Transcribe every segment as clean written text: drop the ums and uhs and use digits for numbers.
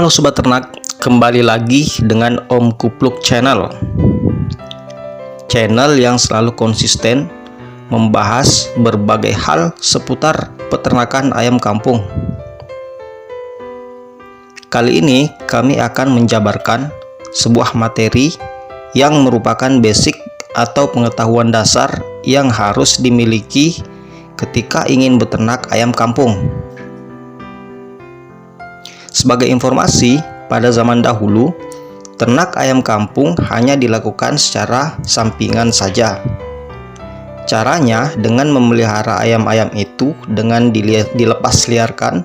Halo Sobat Ternak, kembali lagi dengan Om Kupluk Channel. Channel yang selalu konsisten membahas berbagai hal seputar peternakan ayam kampung. Kali ini kami akan menjabarkan sebuah materi yang merupakan basic atau pengetahuan dasar yang harus dimiliki ketika ingin beternak ayam kampung. Sebagai informasi, pada zaman dahulu, ternak ayam kampung hanya dilakukan secara sampingan saja. Caranya dengan memelihara ayam-ayam itu dengan dilepas liarkan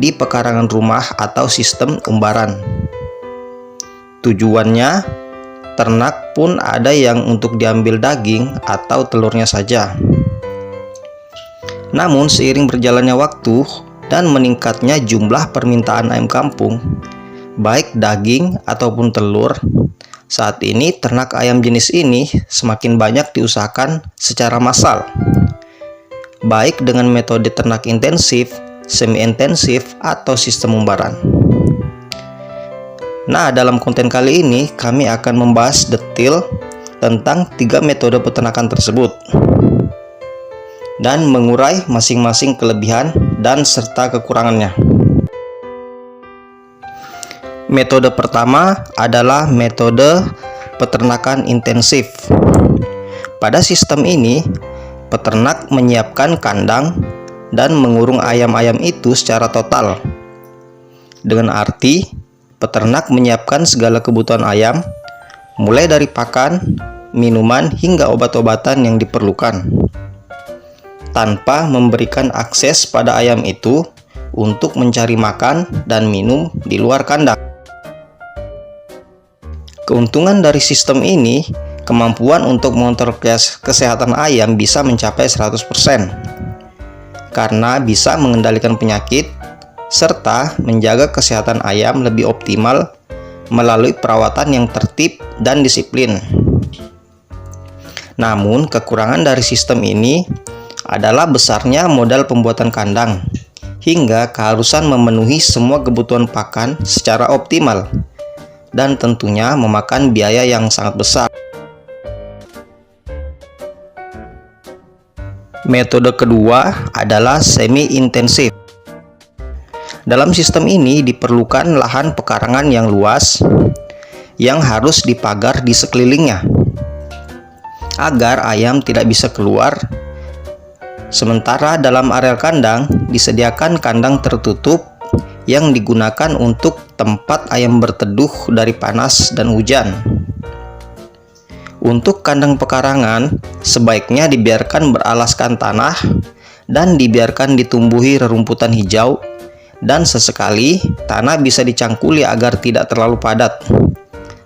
di pekarangan rumah atau sistem umbaran. Tujuannya, ternak pun ada yang untuk diambil daging atau telurnya saja. Namun seiring berjalannya waktu dan meningkatnya jumlah permintaan ayam kampung, baik daging ataupun telur, saat ini ternak ayam jenis ini semakin banyak diusahakan secara massal, baik dengan metode ternak intensif, semi-intensif, atau sistem umbaran. Nah, dalam konten kali ini kami akan membahas detail tentang 3 metode peternakan tersebut dan mengurai masing-masing kelebihan dan serta kekurangannya. Metode pertama adalah metode peternakan intensif. Pada sistem ini, peternak menyiapkan kandang dan mengurung ayam-ayam itu secara total. Dengan arti, peternak menyiapkan segala kebutuhan ayam, mulai dari pakan, minuman, hingga obat-obatan yang diperlukan, tanpa memberikan akses pada ayam itu untuk mencari makan dan minum di luar kandang. Keuntungan dari sistem ini, kemampuan untuk mengontrol kesehatan ayam bisa mencapai 100%, karena bisa mengendalikan penyakit serta menjaga kesehatan ayam lebih optimal melalui perawatan yang tertib dan disiplin. Namun, kekurangan dari sistem ini adalah besarnya modal pembuatan kandang hingga keharusan memenuhi semua kebutuhan pakan secara optimal dan tentunya memakan biaya yang sangat besar. Metode kedua adalah semi-intensif. Dalam sistem ini diperlukan lahan pekarangan yang luas yang harus dipagar di sekelilingnya agar ayam tidak bisa keluar. Sementara dalam areal kandang disediakan kandang tertutup yang digunakan untuk tempat ayam berteduh dari panas dan hujan. Untuk kandang pekarangan sebaiknya dibiarkan beralaskan tanah dan dibiarkan ditumbuhi rerumputan hijau, dan sesekali tanah bisa dicangkuli agar tidak terlalu padat,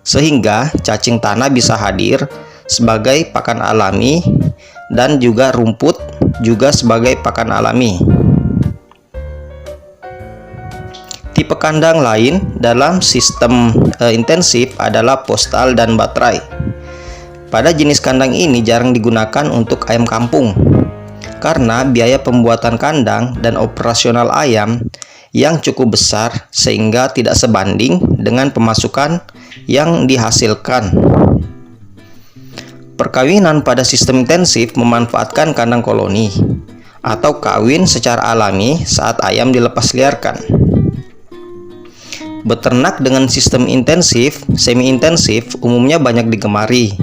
sehingga cacing tanah bisa hadir sebagai pakan alami dan juga rumput juga sebagai pakan alami. Tipe kandang lain dalam sistem intensif adalah postal dan baterai. Pada jenis kandang ini jarang digunakan untuk ayam kampung karena biaya pembuatan kandang dan operasional ayam yang cukup besar sehingga tidak sebanding dengan pemasukan yang dihasilkan. Perkawinan pada sistem intensif memanfaatkan kandang koloni atau kawin secara alami saat ayam dilepas liarkan. Beternak dengan sistem intensif, semi-intensif umumnya banyak digemari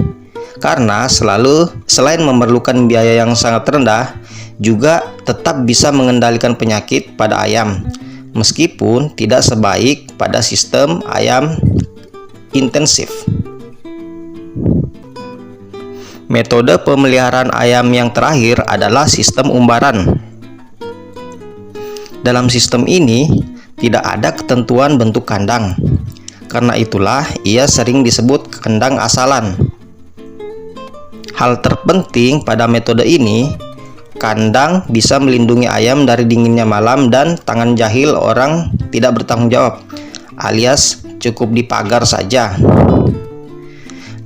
karena selain memerlukan biaya yang sangat rendah, juga tetap bisa mengendalikan penyakit pada ayam, meskipun tidak sebaik pada sistem ayam intensif. Metode pemeliharaan ayam yang terakhir adalah sistem umbaran. Dalam sistem ini tidak ada ketentuan bentuk kandang. Karena itulah ia sering disebut kandang asalan. Hal terpenting pada metode ini, kandang bisa melindungi ayam dari dinginnya malam dan tangan jahil orang tidak bertanggung jawab, alias cukup dipagar saja.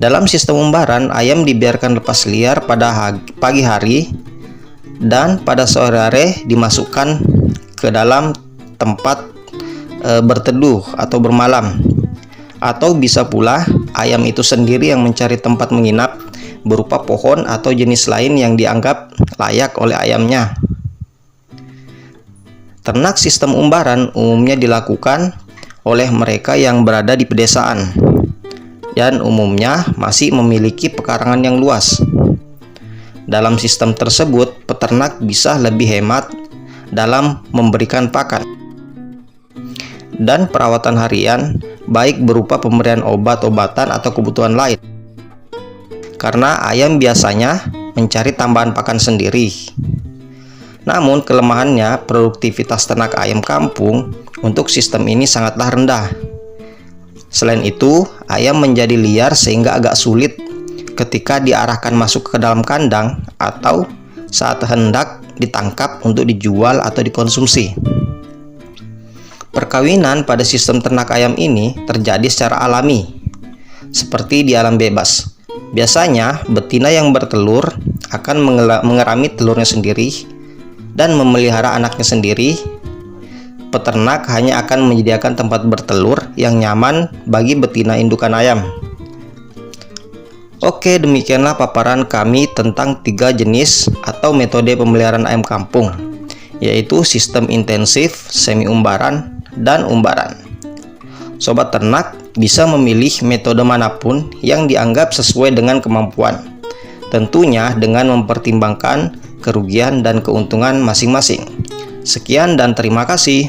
Dalam sistem umbaran, ayam dibiarkan lepas liar pada pagi hari dan pada sore hari dimasukkan ke dalam tempat berteduh atau bermalam. Atau bisa pula ayam itu sendiri yang mencari tempat menginap berupa pohon atau jenis lain yang dianggap layak oleh ayamnya. Ternak sistem umbaran umumnya dilakukan oleh mereka yang berada di pedesaan dan umumnya masih memiliki pekarangan yang luas. Dalam sistem tersebut, peternak bisa lebih hemat dalam memberikan pakan dan perawatan harian, baik berupa pemberian obat-obatan atau kebutuhan lain. Karena ayam biasanya mencari tambahan pakan sendiri. Namun kelemahannya, produktivitas ternak ayam kampung untuk sistem ini sangatlah rendah. Selain itu, ayam menjadi liar sehingga agak sulit ketika diarahkan masuk ke dalam kandang atau saat hendak ditangkap untuk dijual atau dikonsumsi. Perkawinan pada sistem ternak ayam ini terjadi secara alami, seperti di alam bebas. Biasanya, betina yang bertelur akan mengerami telurnya sendiri dan memelihara anaknya sendiri. Peternak hanya akan menyediakan tempat bertelur yang nyaman bagi betina indukan ayam. Oke, demikianlah paparan kami tentang 3 jenis atau metode pemeliharaan ayam kampung, yaitu sistem intensif, semi umbaran, dan umbaran. Sobat ternak bisa memilih metode manapun yang dianggap sesuai dengan kemampuan, tentunya dengan mempertimbangkan kerugian dan keuntungan masing-masing. Sekian dan terima kasih.